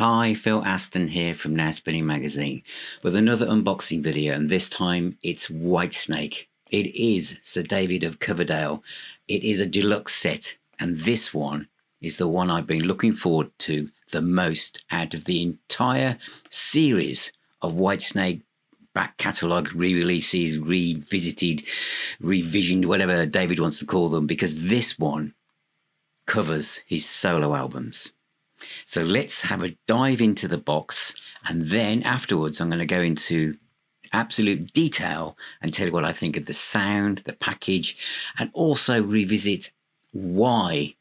Hi, Phil Aston here from Now Spinning Magazine with another unboxing video, and this time it's Whitesnake. It is Sir David of Coverdale. It is a deluxe set, and this one is the one I've been looking forward to the most out of the entire series of Whitesnake back catalogue re-releases, revisited, revisioned, whatever David wants to call them, because this one covers his solo albums. So let's have a dive into the box, and then afterwards I'm going to go into absolute detail and tell you what I think of the sound, the package, and also revisit why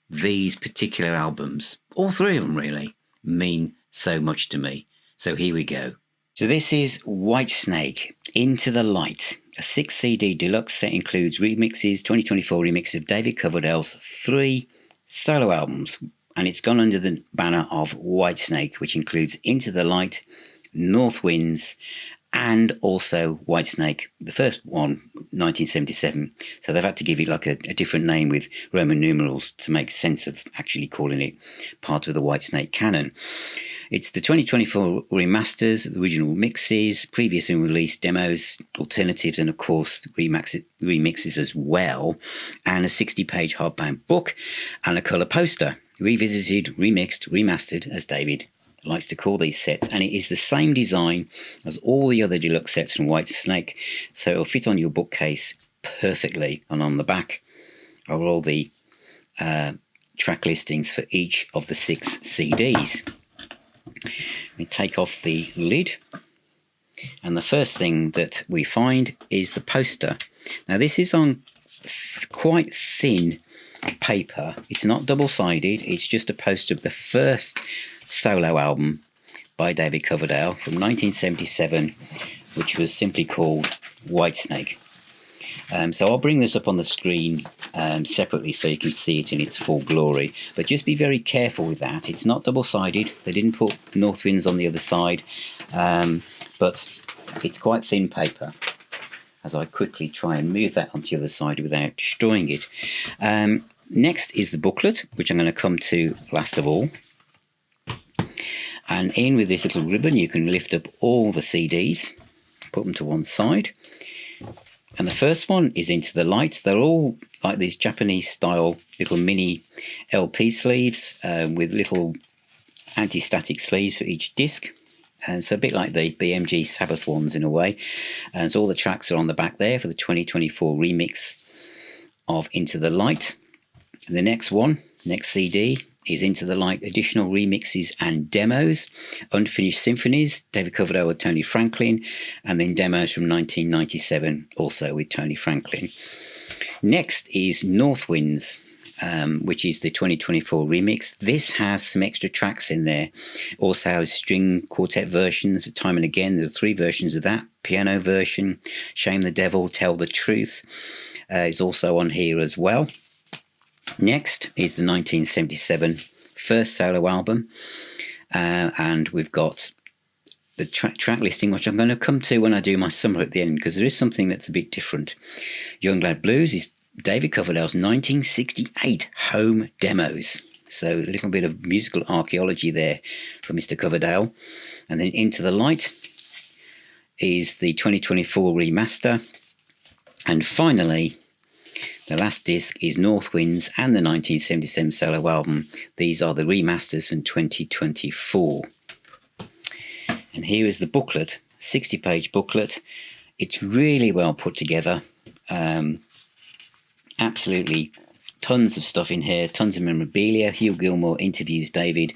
these particular albums, all three of them really, mean so much to me. So here we go. So this is Whitesnake Into the Light. A 6 CD deluxe set includes remixes, 2024 remix of David Coverdale's 3 solo albums. And it's gone under the banner of Whitesnake, which includes Into the Light, NorthWinds, and also Whitesnake, the first one, 1977. So they've had to give it like a different name with Roman numerals to make sense of actually calling it part of the Whitesnake canon. It's the 2024 remasters, original mixes, previous and released demos, alternatives, and of course remixes as well, and a 60-page hardbound book and a colour poster. Revisited, remixed, remastered, as David likes to call these sets, and it is the same design as all the other deluxe sets from Whitesnake, so it'll fit on your bookcase perfectly. And on the back are all the track listings for each of the 6 CDs. We take off the lid, and the first thing that we find is the poster. Now this is on quite thin paper. It's not double-sided, it's just a poster of the first solo album by David Coverdale from 1977, which was simply called Whitesnake. So I'll bring this up on the screen separately so you can see it in its full glory, but just be very careful with that. It's not double-sided, they didn't put NorthWinds on the other side, but it's quite thin paper, as I quickly try and move that onto the other side without destroying it. Next is the booklet, which I'm going to come to last of all. And in with this little ribbon you can lift up all the CDs, put them to one side. And the first one is Into the Light. They're all like these Japanese style little mini LP sleeves with little anti-static sleeves for each disc. And so a bit like the BMG Sabbath ones in a way. And so all the tracks are on the back there for the 2024 remix of Into the Light. And the next one, next CD, is Into the Light additional remixes and demos, unfinished symphonies, David Coverdale with Tony Franklin, and then demos from 1997, also with Tony Franklin. Next is NorthWinds, which is the 2024 remix. This has some extra tracks in there. Also has string quartet versions, time and again. There are 3 versions of that. Piano version, Shame the Devil, Tell the Truth, is also on here as well. Next is the 1977 first solo album, and we've got the track listing, which I'm going to come to when I do my summary at the end, because there is something that's a bit different. Young Lad Blues is David Coverdale's 1968 home demos, so a little bit of musical archaeology there for Mr. Coverdale. And then Into the Light is the 2024 remaster, and finally the last disc is NorthWinds and the 1977 solo album. These are the remasters from 2024. And here is the booklet, 60-page booklet. It's really well put together. Absolutely tons of stuff in here, tons of memorabilia. Hugh Gilmore interviews David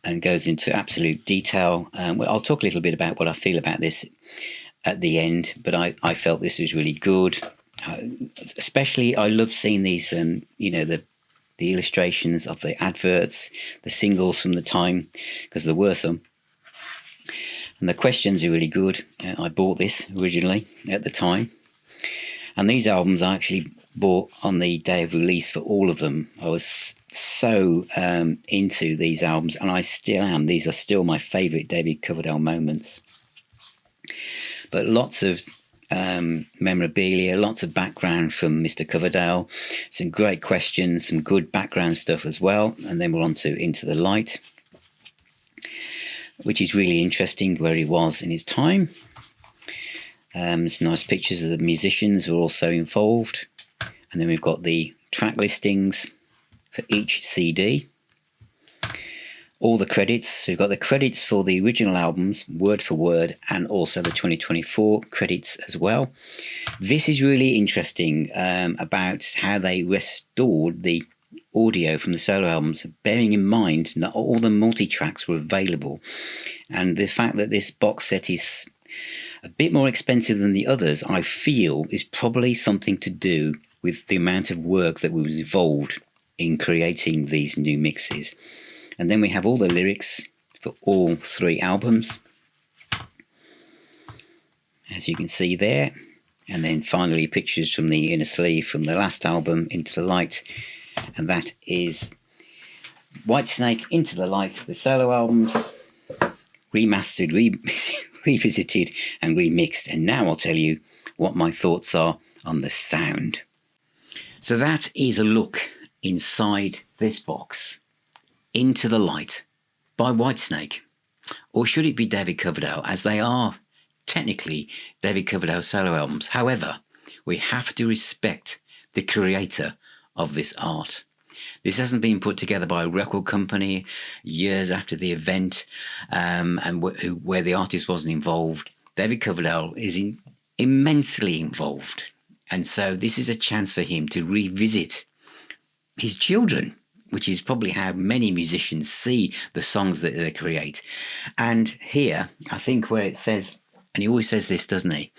and goes into absolute detail. I'll talk a little bit about what I feel about this at the end, but I felt this was really good. Especially, I love seeing these, the illustrations of the adverts, the singles from the time, because there were some. And the questions are really good. I bought this originally at the time. And these albums I actually bought on the day of release for all of them. I was so into these albums, and I still am. These are still my favourite David Coverdale moments. But lots of memorabilia, lots of background from Mr. Coverdale, some great questions, some good background stuff as well, and then we're on to Into the Light. which is really interesting where he was in his time. Some nice pictures of the musicians who are also involved. And then we've got the track listings for each CD. All the credits. So we've got the credits for the original albums, word for word, and also the 2024 credits as well. This is really interesting about how they restored the audio from the solo albums, bearing in mind that all the multi-tracks were available. And the fact that this box set is a bit more expensive than the others, I feel, is probably something to do with the amount of work that was involved in creating these new mixes. And then we have all the lyrics for all 3 albums, as you can see there. And then finally pictures from the inner sleeve from the last album, Into the Light. And that is Whitesnake Into the Light, the solo albums, remastered, revisited and remixed. And now I'll tell you what my thoughts are on the sound. So that is a look inside this box, Into the Light by Whitesnake. Or should it be David Coverdale, as they are technically David Coverdale solo albums. However, we have to respect the creator of this art. This hasn't been put together by a record company years after the event, and where the artist wasn't involved. David Coverdale is immensely involved. And so this is a chance for him to revisit his children, which is probably how many musicians see the songs that they create. And here, I think where it says, and he always says this, doesn't he?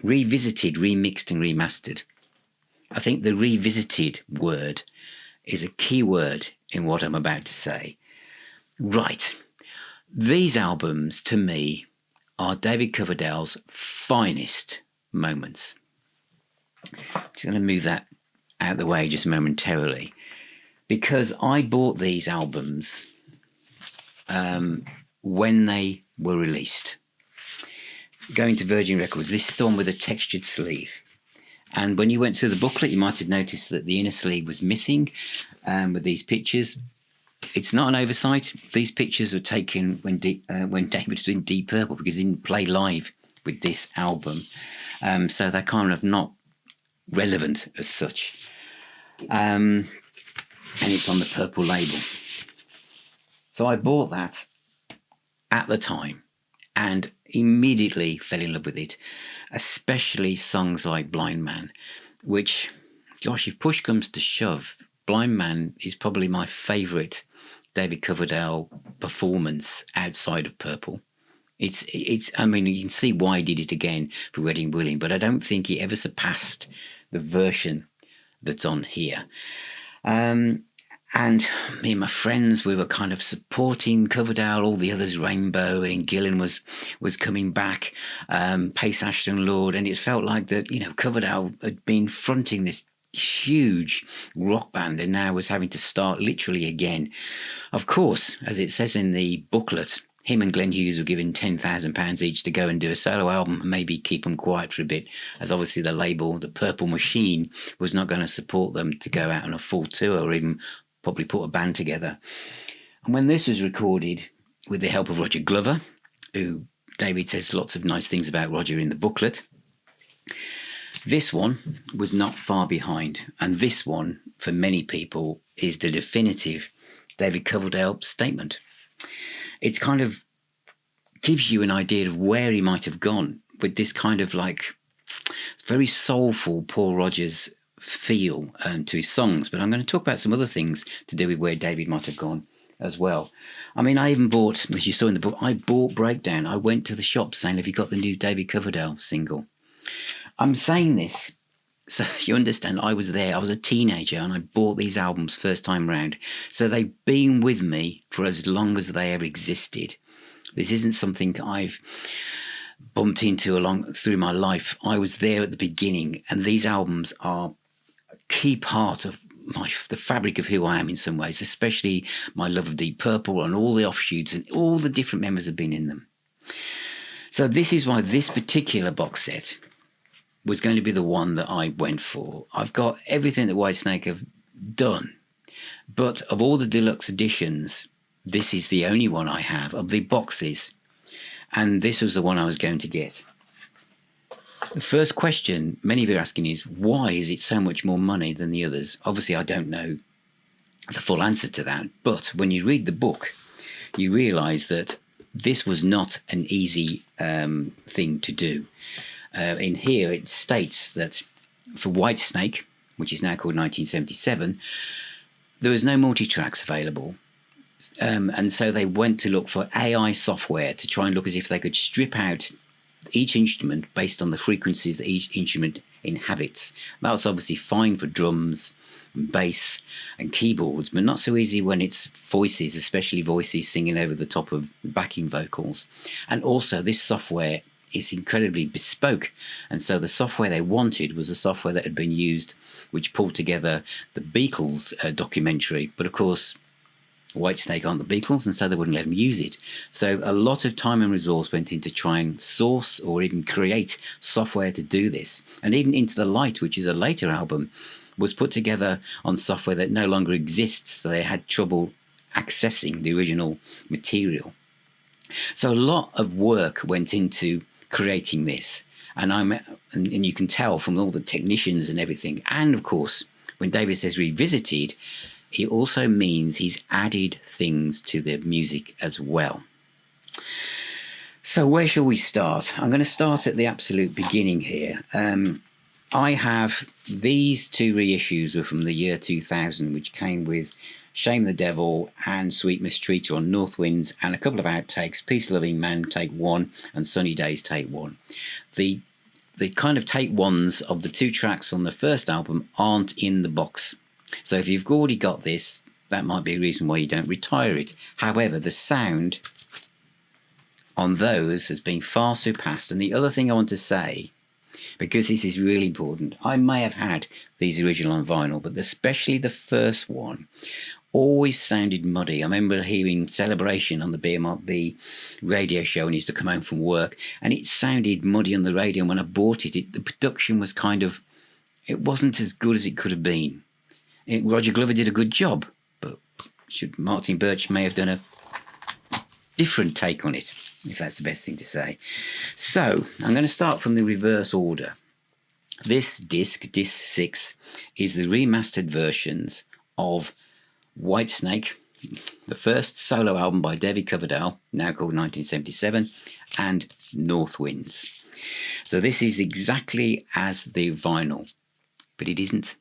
Revisited, remixed and remastered. I think the revisited word is a key word in what I'm about to say. Right. These albums, to me, are David Coverdale's finest moments. I'm just going to move that out of the way just momentarily, because I bought these albums when they were released. Going to Virgin Records, this is the one with a textured sleeve. And when you went through the booklet, you might have noticed that the inner sleeve was missing with these pictures. It's not an oversight. These pictures were taken when David was in Deep Purple, because he didn't play live with this album. So they're kind of not relevant as such. And it's on the purple label. So I bought that at the time and immediately fell in love with it, especially songs like Blindman, which, gosh, if push comes to shove, Blindman is probably my favourite David Coverdale performance outside of Purple. It's. I mean, you can see why he did it again for Wedding Willing, but I don't think he ever surpassed the version that's on here. And me and my friends, we were kind of supporting Coverdale. All the others, Rainbow and Gillan was coming back, Pace Ashton Lord, and it felt like that, you know, Coverdale had been fronting this huge rock band and now was having to start literally again. Of course, as it says in the booklet, him and Glenn Hughes were given £10,000 each to go and do a solo album and maybe keep them quiet for a bit, as obviously the label, the Purple Machine, was not going to support them to go out on a full tour or even probably put a band together. And when this was recorded with the help of Roger Glover, who David says lots of nice things about Roger in the booklet, this one was not far behind. And this one, for many people, is the definitive David Coverdale statement. It kind of gives you an idea of where he might have gone with this kind of like very soulful Paul Rodgers feel to his songs. But I'm going to talk about some other things to do with where David might have gone as well. I mean, I even bought, as you saw in the book, I bought Breakdown. I went to the shop saying, have you got the new David Coverdale single? I'm saying this so you understand, I was there. I was a teenager and I bought these albums first time round. So they've been with me for as long as they ever existed. This isn't something I've bumped into along through my life. I was there at the beginning, and these albums are a key part of the fabric of who I am in some ways, especially my love of Deep Purple and all the offshoots and all the different members have been in them. So this is why this particular box set was going to be the one that I went for. I've got everything that Whitesnake have done, but of all the deluxe editions, this is the only one I have of the boxes, and this was the one I was going to get. The first question many of you are asking is, why is it so much more money than the others? Obviously, I don't know the full answer to that, but when you read the book, you realise that this was not an easy thing to do. In here, it states that for Whitesnake, which is now called 1977, there was no multi-tracks available. And so they went to look for AI software to try and look as if they could strip out each instrument based on the frequencies that each instrument inhabits. That was obviously fine for drums and bass and keyboards, but not so easy when it's voices, especially voices singing over the top of backing vocals. And also this software is incredibly bespoke, and so the software they wanted was a software that had been used, which pulled together the Beatles documentary, but of course Whitesnake aren't the Beatles, and so they wouldn't let them use it. So a lot of time and resource went into try and source or even create software to do this. And even Into the Light, which is a later album, was put together on software that no longer exists, so they had trouble accessing the original material. So a lot of work went into creating this, and you can tell from all the technicians and everything. And of course, when David says revisited, it also means he's added things to the music as well. So where shall we start? I'm going to start at the absolute beginning here. I have these two reissues were from the year 2000, which came with Shame the Devil and Sweet Mistreater on NorthWinds, and a couple of outtakes, Peace Loving Man Take 1 and Sunny Days Take 1. The kind of take ones of the two tracks on the first album aren't in the box. So if you've already got this, that might be a reason why you don't retire it. However, the sound on those has been far surpassed. And the other thing I want to say, because this is really important, I may have had these original on vinyl, but especially the first one always sounded muddy. I remember hearing Celebration on the BMRB radio show when I used to come home from work, and it sounded muddy on the radio. And when I bought it, the production was it wasn't as good as it could have been. Roger Glover did a good job, but Martin Birch may have done a different take on it, if that's the best thing to say. So I'm going to start from the reverse order. This disc 6, is the remastered versions of Whitesnake, the first solo album by David Coverdale, now called 1977, and NorthWinds. So this is exactly as the vinyl, but it isn't.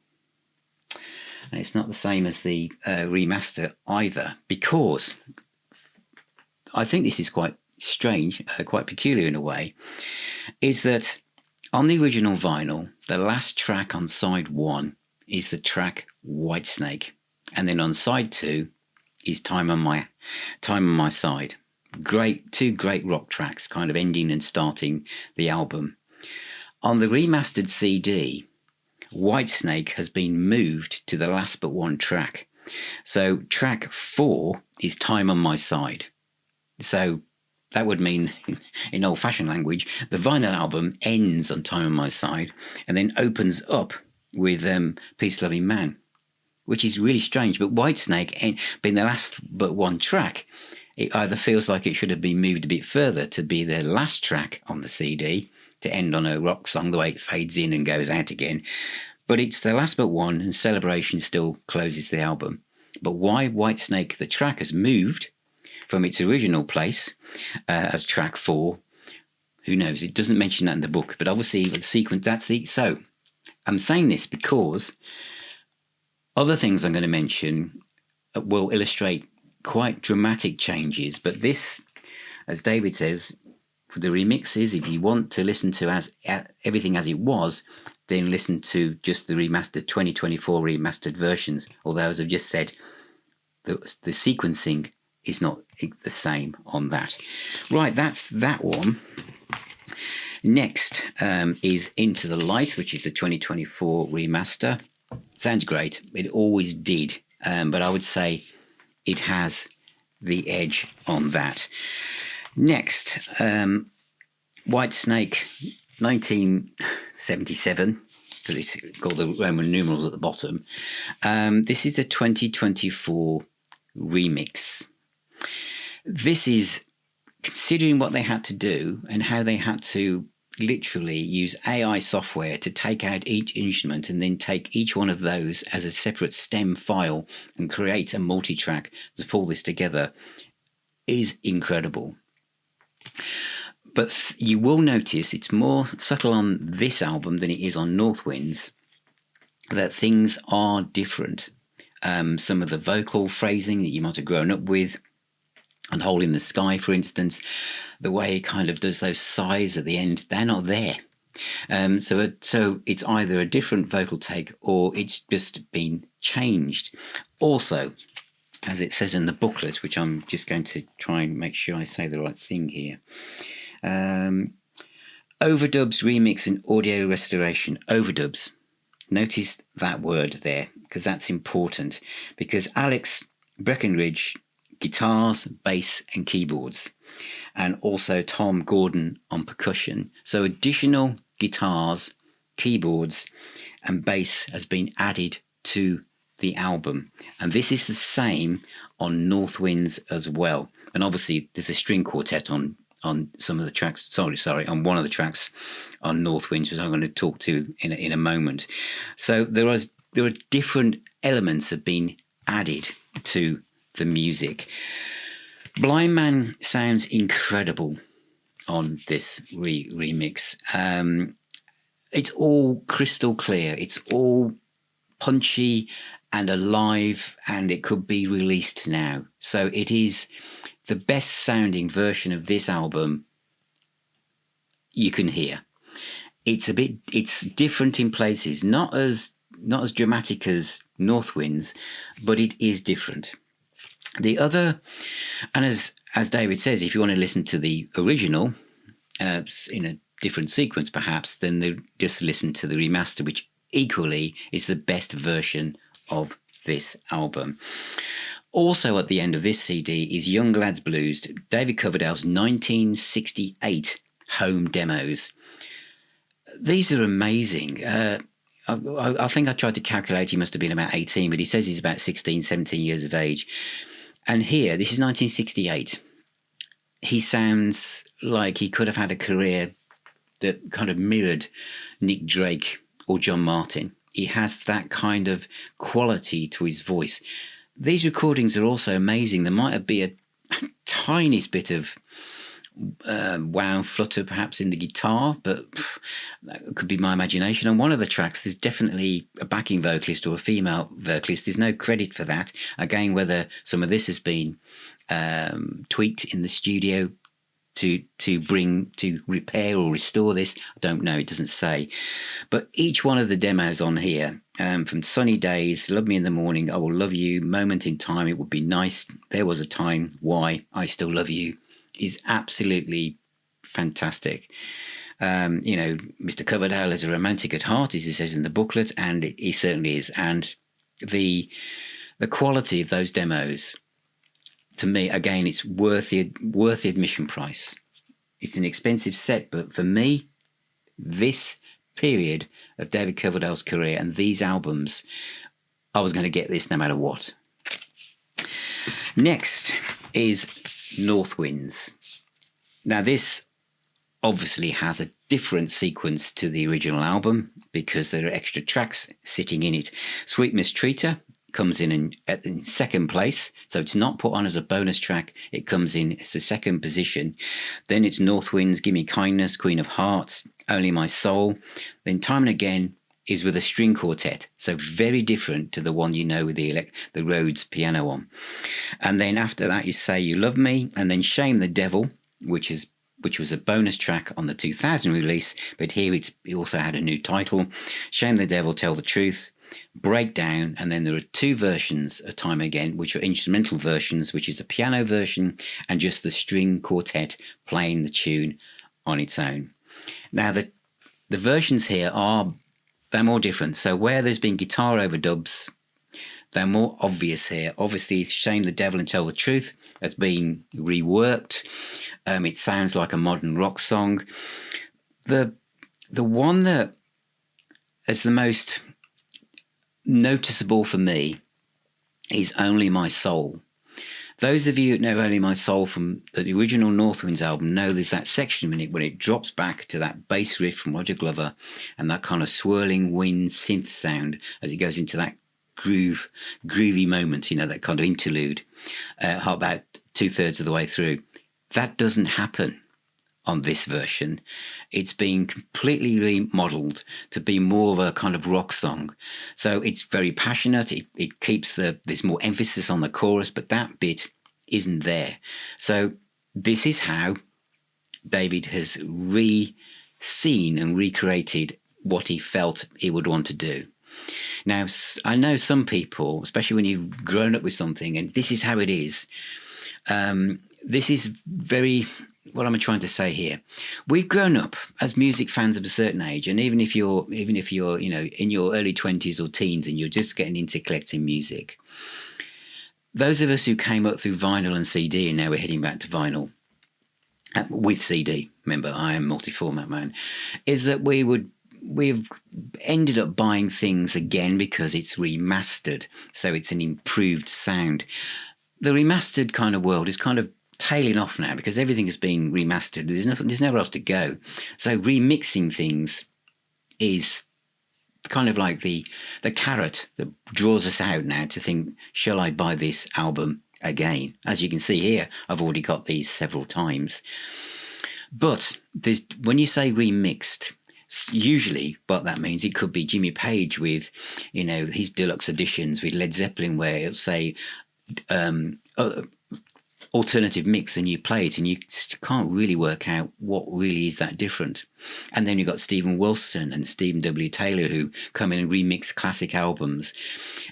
And it's not the same as the remaster either, because I think this is quite strange, quite peculiar in a way, is that on the original vinyl, the last track on side 1 is the track Whitesnake, and then on side 2 is Time on My Side. Two great rock tracks, kind of ending and starting the album. On the remastered CD, Whitesnake has been moved to the last but one track. So track 4 is Time on My Side. So that would mean, in old-fashioned language, the vinyl album ends on Time on My Side and then opens up with Peace Loving Man, which is really strange. But Whitesnake, being the last but one track, it either feels like it should have been moved a bit further to be the last track on the CD, to end on a rock song, the way it fades in and goes out again. But it's the last but one, and Celebration still closes the album. But why Whitesnake, the track, has moved from its original place as track 4, who knows? It doesn't mention that in the book, but obviously the sequence, so I'm saying this because other things I'm going to mention will illustrate quite dramatic changes, but this, as David says, for the remixes, if you want to listen to everything as it was, then listen to just the remastered 2024 remastered versions. Although, as I've just said, the sequencing is not the same on that. Right, that's that one. Next is Into the Light, which is the 2024 remaster. Sounds great. It always did, but I would say it has the edge on that. Next, Whitesnake 1977, because it's called the Roman numerals at the bottom. This is a 2024 remix. This is considering what they had to do and how they had to literally use AI software to take out each instrument and then take each one of those as a separate stem file and create a multi-track to pull this together is incredible. But you will notice it's more subtle on this album than it is on NorthWinds, that things are different. Some of the vocal phrasing that you might have grown up with, and Hole in the Sky, for instance, the way he kind of does those sighs at the end, they're not there. So it's either a different vocal take or it's just been changed. Also, as it says in the booklet, which I'm just going to try and make sure I say the right thing here, overdubs, remix and audio restoration. Overdubs. Notice that word there, because that's important, because Alex Breckenridge, guitars, bass and keyboards, and also Tom Gordon on percussion. So additional guitars, keyboards and bass has been added to the album, and this is the same on NorthWinds as well. And obviously there's a string quartet on some of the tracks, sorry, on one of the tracks on NorthWinds, which I'm going to talk to in a moment. So there are different elements that have been added to the music. Blindman sounds incredible on this remix. It's all crystal clear. It's all punchy and alive, and it could be released now. So it is the best sounding version of this album you can hear. It's different in places, not as dramatic as NorthWinds, but it is different. The other, and as David says, if you want to listen to the original in a different sequence perhaps, then just listen to the remaster, which equally is the best version of this album. Also at the end of this CD is Young Lads Blues, David Coverdale's 1968 home demos. These are amazing. I think I tried to calculate, he must have been about 18, but he says he's about 16, 17 years of age. And here, this is 1968. He sounds like he could have had a career that kind of mirrored Nick Drake or John Martin. He has that kind of quality to his voice. These recordings are also amazing. There might be a tiniest bit of wow flutter perhaps in the guitar, but that could be my imagination. On one of the tracks there's definitely a backing vocalist or a female vocalist. There's no credit for that. Again, whether some of this has been tweaked in the studio to repair or restore this, I don't know, it doesn't say. But each one of the demos on here, from Sunny Days, Love Me in the Morning, I Will Love You, Moment in Time, It Would Be Nice, There Was a Time, Why, I Still Love You, is absolutely fantastic. Mr. Coverdale is a romantic at heart, as he says in the booklet, and he certainly is. And the quality of those demos, to me, again, it's worth the admission price. It's an expensive set, but for me, this period of David Coverdale's career and these albums, I was going to get this no matter what. Next is NorthWinds. Now, this obviously has a different sequence to the original album because there are extra tracks sitting in it. Sweet Mistreater comes in second place, so it's not put on as a bonus track. It comes in as the second position. Then it's NorthWinds, Gimme Kindness, Queen of Hearts, Only My Soul. Then Time and Again is with a string quartet, so very different to the one you know with the Rhodes piano on. And then after that is Say You Love Me, and then Shame the Devil, which was a bonus track on the 2000 release, but here it also had a new title, Shame the Devil, Tell the Truth, Breakdown, and then there are two versions of Time Again, which are instrumental versions, which is a piano version and just the string quartet playing the tune on its own. Now, the versions here they're more different. So where there's been guitar overdubs, they're more obvious here. Obviously, Shame the Devil and Tell the Truth has been reworked. It sounds like a modern rock song. The one that is the most noticeable for me is Only My Soul. Those of you that know Only My Soul from the original NorthWinds album know there's that section when it drops back to that bass riff from Roger Glover and that kind of swirling wind synth sound as it goes into that groovy moment, you know, that kind of interlude, about 2/3 of the way through. That doesn't happen on this version. It's been completely remodeled to be more of a kind of rock song. So it's very passionate. It keeps there's more emphasis on the chorus, but that bit isn't there. So this is how David has seen and recreated what he felt he would want to do. Now, I know some people, especially when you've grown up with something, and this is how it is. This is very... What am I trying to say here? We've grown up as music fans of a certain age, and even if you're you know, in your early 20s or teens and you're just getting into collecting music, those of us who came up through vinyl and CD, and now we're heading back to vinyl with CD. Remember, I am multi-format man. Is that we've ended up buying things again because it's remastered, so it's an improved sound. The remastered kind of world is kind of tailing off now because everything has been remastered. There's nowhere else to go. So remixing things is kind of like the carrot that draws us out now to think, shall I buy this album again? As you can see here, I've already got these several times. But when you say remixed, usually what that means, it could be Jimmy Page with, you know, his deluxe editions with Led Zeppelin, where it'll say alternative mix, and you play it and you can't really work out what really is that different. And then you've got Stephen Wilson and Stephen W. Taylor who come in and remix classic albums,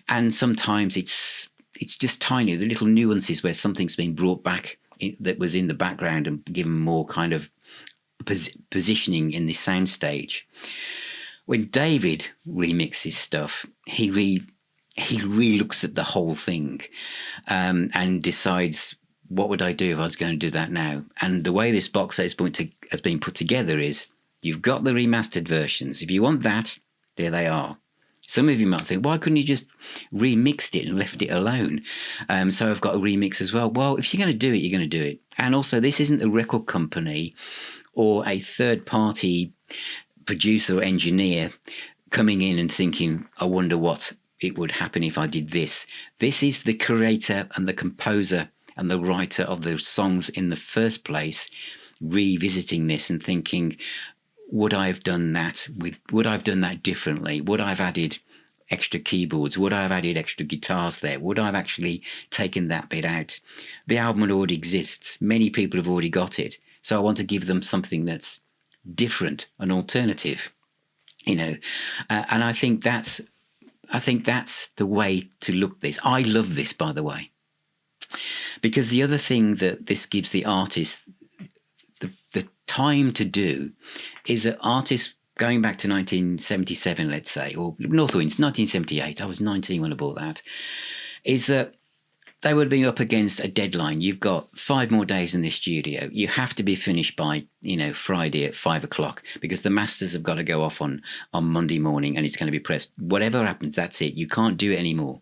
and sometimes it's just tiny, the little nuances where something's been brought back that was in the background and given more kind of positioning in the sound stage. When David remixes stuff, he re-looks at the whole thing and decides, what would I do if I was going to do that now? And the way this box set has been put together is, you've got the remastered versions. If you want that, there they are. Some of you might think, why couldn't you just remixed it and left it alone? So I've got a remix as well. Well, if you're going to do it, you're going to do it. And also, this isn't a record company or a third-party producer or engineer coming in and thinking, I wonder what it would happen if I did this. This is the creator and the composer and the writer of the songs in the first place revisiting this and thinking, would I have done that differently? Would I have added extra keyboards? Would I have added extra guitars there? Would I have actually taken that bit out? The album already exists. Many people have already got it. So I want to give them something that's different, an alternative, you know. And I think that's the way to look at this. I love this, by the way, because the other thing that this gives the artist the time to do is that artists going back to 1977, let's say, or NorthWinds, 1978, I was 19 when I bought that, is that they would be up against a deadline. You've got 5 more days in the studio. You have to be finished by, Friday at 5 o'clock because the masters have got to go off on Monday morning and it's going to be pressed. Whatever happens, that's it. You can't do it anymore.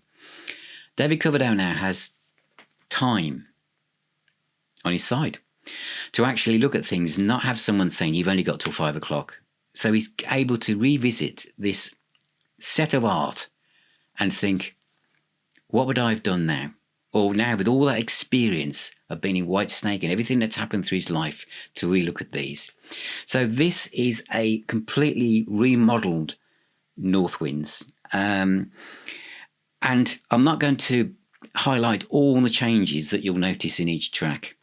David Coverdale now has time on his side to actually look at things and not have someone saying you've only got till 5 o'clock. So he's able to revisit this set of art and think, what would I have done now? Or now with all that experience of being in Whitesnake and everything that's happened through his life to relook at these. So this is a completely remodeled NorthWinds. And I'm not going to highlight all the changes that you'll notice in each track.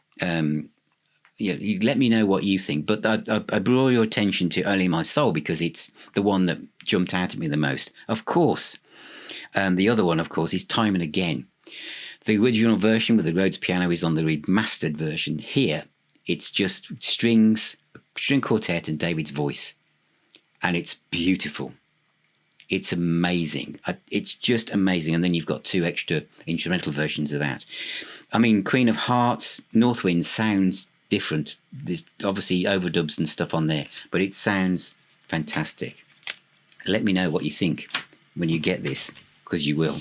You let me know what you think, but I draw your attention to Only My Soul because it's the one that jumped out at me the most. Of course, the other one, of course, is Time and Again. The original version with the Rhodes piano is on the remastered version. Here, it's just strings, string quartet, and David's voice, and it's beautiful. It's amazing. It's just amazing. And then you've got 2 extra instrumental versions of that. I mean, Queen of Hearts, NorthWinds sounds different. There's obviously overdubs and stuff on there, but it sounds fantastic. Let me know what you think when you get this, because you will.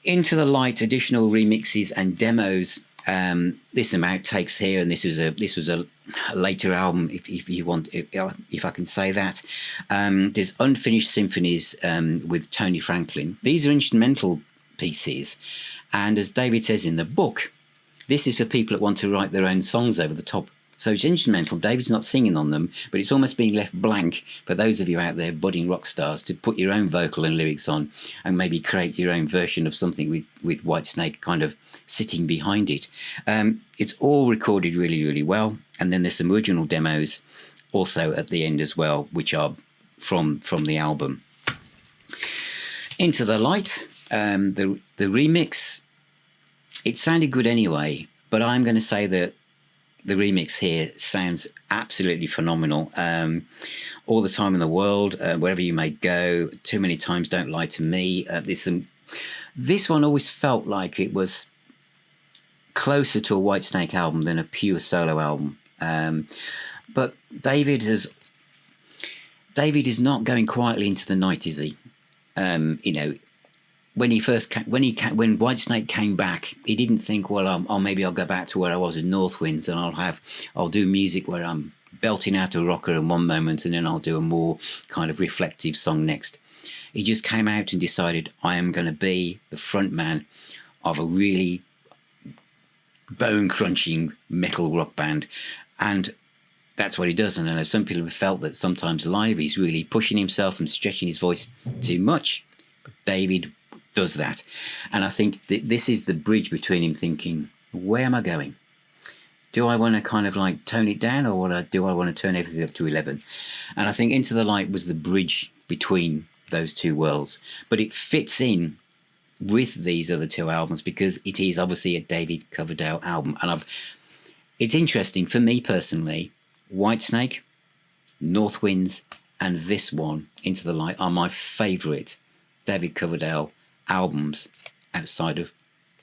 Into the Light additional remixes and demos. There's some outtakes here, and this was a later album, if you want, if I can say that. There's unfinished symphonies with Tony Franklin. These are instrumental pieces, and as David says in the book, this is for people that want to write their own songs over the top. So it's instrumental. David's not singing on them, but it's almost being left blank for those of you out there, budding rock stars, to put your own vocal and lyrics on and maybe create your own version of something with Whitesnake kind of sitting behind it. It's all recorded really, really well. And then there's some original demos also at the end as well, which are from the album. Into the Light, the remix, it sounded good anyway, but I'm going to say that the remix here sounds absolutely phenomenal. All the Time in the World, Wherever You May Go, Too Many Times, Don't Lie to Me. This one always felt like it was closer to a Whitesnake album than a pure solo album. But David is not going quietly into the night, is he? When Whitesnake came back, he didn't think, well, maybe I'll go back to where I was in NorthWinds, and I'll do music where I'm belting out a rocker in one moment, and then I'll do a more kind of reflective song next. He just came out and decided, I am going to be the front man of a really bone-crunching metal rock band, and that's what he does. And I know some people have felt that sometimes live he's really pushing himself and stretching his voice too much. But David does that, and I think this is the bridge between him thinking, where am I going? Do I want to kind of like tone it down, or do I want to turn everything up to 11? And I think Into the Light was the bridge between those two worlds, but it fits in with these other two albums because it is obviously a David Coverdale album. And it's interesting for me personally, Whitesnake, NorthWinds, and this one, Into the Light, are my favourite David Coverdale albums outside of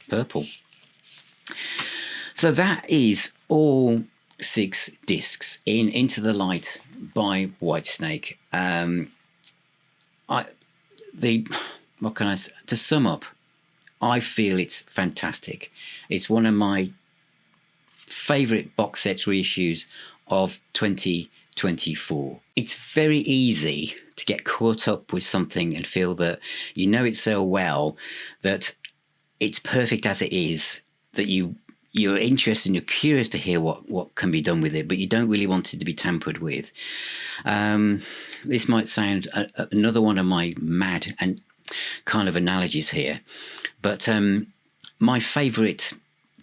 Purple. So that is all 6 discs in Into the Light by Whitesnake. What can I say? To sum up, I feel it's fantastic. It's one of my favourite box sets reissues of 2024. It's very easy to get caught up with something and feel that you know it so well that it's perfect as it is, that you're interested and you're curious to hear what can be done with it, but you don't really want it to be tampered with. This might sound another one of my mad and kind of analogies here, but my favourite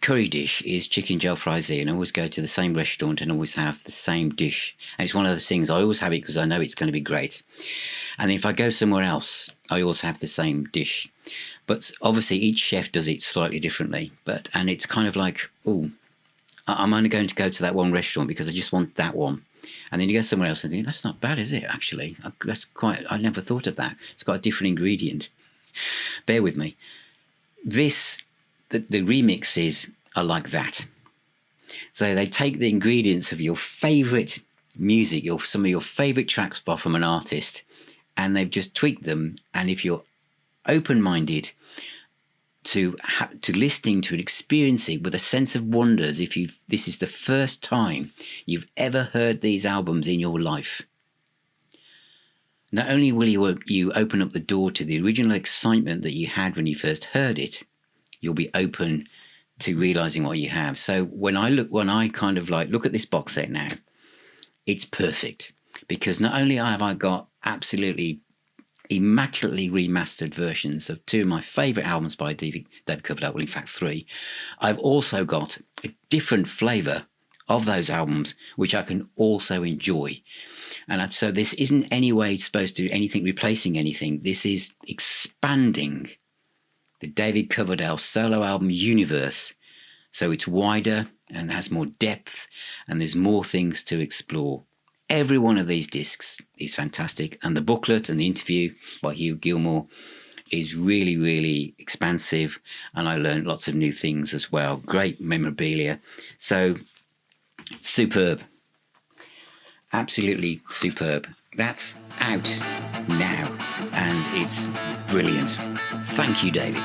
curry dish is chicken jalfrezi, and I always go to the same restaurant and always have the same dish. And it's one of those things, I always have it because I know it's going to be great. And if I go somewhere else, I always have the same dish. But obviously each chef does it slightly differently. And it's kind of like, I'm only going to go to that one restaurant because I just want that one. And then you go somewhere else and think, that's not bad, is it? Actually, I never thought of that. It's got a different ingredient. Bear with me. The remixes are like that. So they take the ingredients of your favourite music, some of your favourite tracks from an artist, and they've just tweaked them. And if you're open-minded to listening to and experiencing with a sense of wonder, as if this is the first time you've ever heard these albums in your life, not only will you open up the door to the original excitement that you had when you first heard it, you'll be open to realizing what you have. So when I kind of like look at this box set now, it's perfect, because not only have I got absolutely immaculately remastered versions of 2 of my favourite albums by David Coverdale, well, in fact 3, I've also got a different flavour of those albums, which I can also enjoy. And so this isn't any way supposed to anything replacing anything. This is expanding the David Coverdale solo album universe, so it's wider and has more depth, and there's more things to explore. Every one of these discs is fantastic, and the booklet and the interview by Hugh Gilmore is really, really expansive, and I learned lots of new things as well. Great memorabilia. So superb. Absolutely superb. That's out now, and it's brilliant. Thank you, David.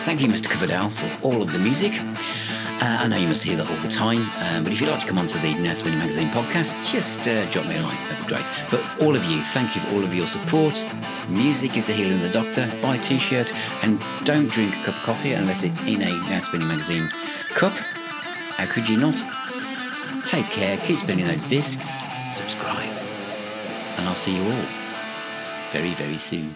Thank you, Mr. Coverdale, for all of the music. I know you must hear that all the time, but if you'd like to come onto the Now Spinning Magazine podcast, just drop me a line. That'd be great. But all of you, thank you for all of your support. Music is the healing of the doctor. Buy a t-shirt and don't drink a cup of coffee unless it's in a Now Spinning Magazine cup. How could you not? Take care, keep spinning those discs, subscribe, and I'll see you all very, very soon.